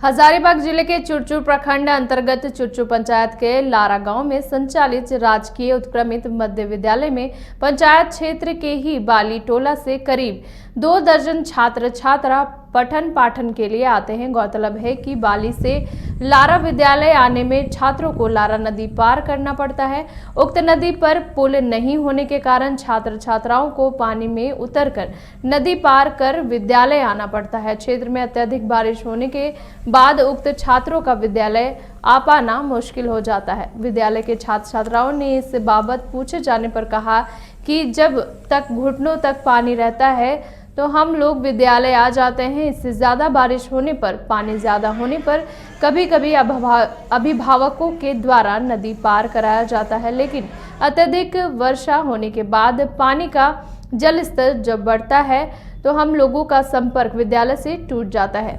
हजारीबाग जिले के चुरचुर प्रखंड अंतर्गत चुरचुर पंचायत के लारा गांव में संचालित राजकीय उत्क्रमित मध्य विद्यालय में पंचायत क्षेत्र के ही बाली टोला से करीब 2 दर्जन छात्र छात्रा पठन पाठन के लिए आते हैं। गौरतलब है कि बाली से लारा विद्यालय आने में छात्रों को लारा नदी पार करना पड़ता है। उक्त नदी पर पुल नहीं होने के कारण छात्र छात्राओं को पानी में उतरकर नदी पार कर विद्यालय आना पड़ता है। क्षेत्र में अत्यधिक बारिश होने के बाद उक्त छात्रों का विद्यालय आ पाना मुश्किल हो जाता है। विद्यालय के छात्र छात्राओं ने इस बाबत पूछे जाने पर कहा कि जब तक घुटनों तक पानी रहता है तो हम लोग विद्यालय आ जाते हैं। इससे ज़्यादा बारिश होने पर, पानी ज़्यादा होने पर कभी कभी अभिभावकों के द्वारा नदी पार कराया जाता है, लेकिन अत्यधिक वर्षा होने के बाद पानी का जल स्तर जब बढ़ता है तो हम लोगों का संपर्क विद्यालय से टूट जाता है।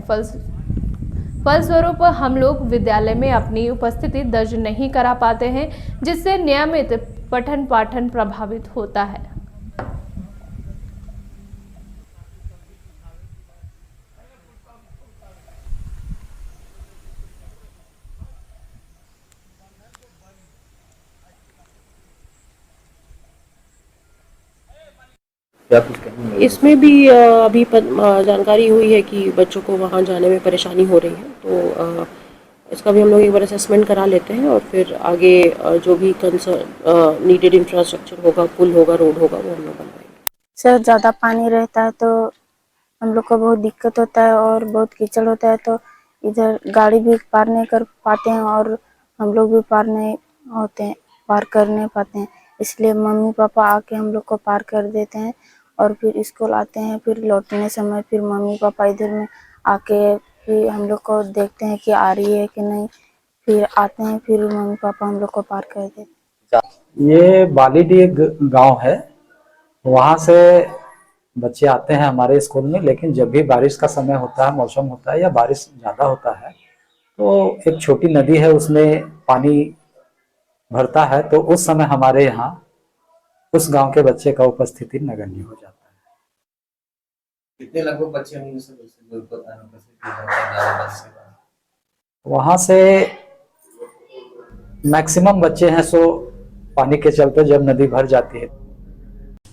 फलस्वरूप हम लोग विद्यालय में अपनी उपस्थिति दर्ज नहीं करा पाते हैं, जिससे नियमित पठन पाठन प्रभावित होता है। इसमें भी अभी जानकारी हुई है कि बच्चों को वहाँ जाने में परेशानी हो रही है, तो इसका भी हम लोग एक बार असेसमेंट करा लेते हैं और फिर आगे जो भी नीडेड इंफ्रास्ट्रक्चर होगा, पुल होगा, रोड होगा, वो हम लोग बनवाएंगे। सर ज़्यादा पानी रहता है तो हम लोग को बहुत दिक्कत होता है और बहुत कीचड़ होता है, तो इधर गाड़ी भी पार नहीं कर पाते हैं और हम लोग भी पार कर नहीं पाते हैं। इसलिए मम्मी पापा आके हम लोग को पार कर देते हैं और फिर स्कूल आते हैं। फिर लौटने समय फिर मम्मी पापा इधर में आके फिर हम लोग को देखते हैं कि आ रही है कि नहीं, फिर आते हैं, फिर मम्मी पापा हम लोग को पार कर देते हैं। ये बालीडी एक गांव है, वहाँ से बच्चे आते हैं हमारे स्कूल में, लेकिन जब भी बारिश का समय होता है, मौसम होता है या बारिश ज़्यादा होता है तो एक छोटी नदी है, उसमें पानी भरता है, तो उस समय हमारे यहाँ उस गांव के बच्चे का उपस्थिति नगण्य हो जाता है। कितने लगभग बच्चे होंगे वहां से मैक्सिमम बच्चे हैं, सो पानी के चलते जब नदी भर जाती है।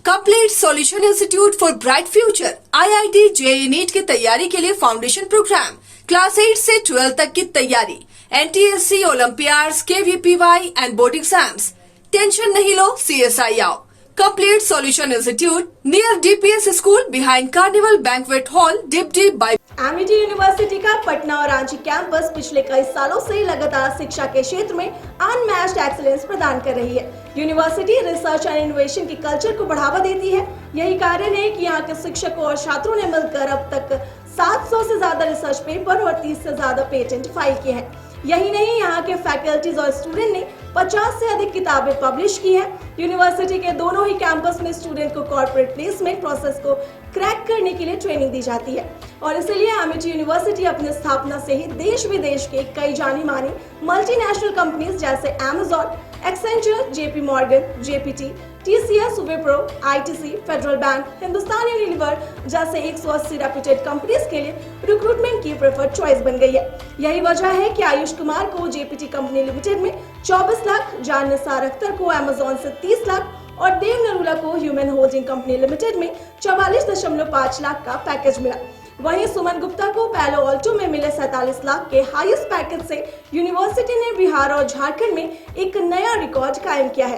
Complete solution institute for bright future IIT JEE NEET की तैयारी के लिए फाउंडेशन प्रोग्राम, क्लास 8 से 12 तक की तैयारी, NTSC, olympiads, KVPY and board exams. Tension नहीं लो, CSI आओ। Complete solution institute near DPS school behind carnival banquet hall, डिपडी बाय एमिटी यूनिवर्सिटी का पटना और रांची कैंपस पिछले कई सालों से लगातार शिक्षा के क्षेत्र में अनमैच्ड एक्सीलेंस प्रदान कर रही है। यूनिवर्सिटी रिसर्च एंड इनोवेशन के कल्चर को बढ़ावा देती है। यही कारण है कि यहाँ के शिक्षकों और छात्रों ने मिलकर अब तक 700 से ज्यादा रिसर्च पेपर और 30 से ज्यादा पेटेंट फाइल किए हैं। यही नहीं, यहाँ के फैकल्टीज और स्टूडेंट ने 50 से अधिक किताबें पब्लिश की हैं। यूनिवर्सिटी के दोनों ही कैंपस में स्टूडेंट को कॉर्पोरेट प्लेसमेंट प्रोसेस को क्रैक करने के लिए ट्रेनिंग दी जाती है और इसलिए एमिटी यूनिवर्सिटी अपनी स्थापना से ही देश विदेश के कई जानी मानी मल्टीनेशनल कंपनीज जैसे Amazon, Accenture, JP Morgan, JPT, TCS, Wipro, ITC, federal bank, Hindustan Unilever जैसे 180 रेप्यूटेड कंपनीज के लिए रिक्रूटमेंट की प्रेफर्ड चॉइस बन गई है। यही वजह है कि आयुष कुमार को JPT कंपनी लिमिटेड में 24 लाख, जान निसार अख्तर को Amazon से 30 लाख और देव नरूला को ह्यूमन होल्डिंग कंपनी लिमिटेड में 44.5 लाख का पैकेज मिला। वहीं सुमन गुप्ता को पैलो ऑल्टो में मिले 47 लाख के हाईएस्ट पैकेज से यूनिवर्सिटी ने बिहार और झारखंड में एक नया रिकॉर्ड कायम किया है।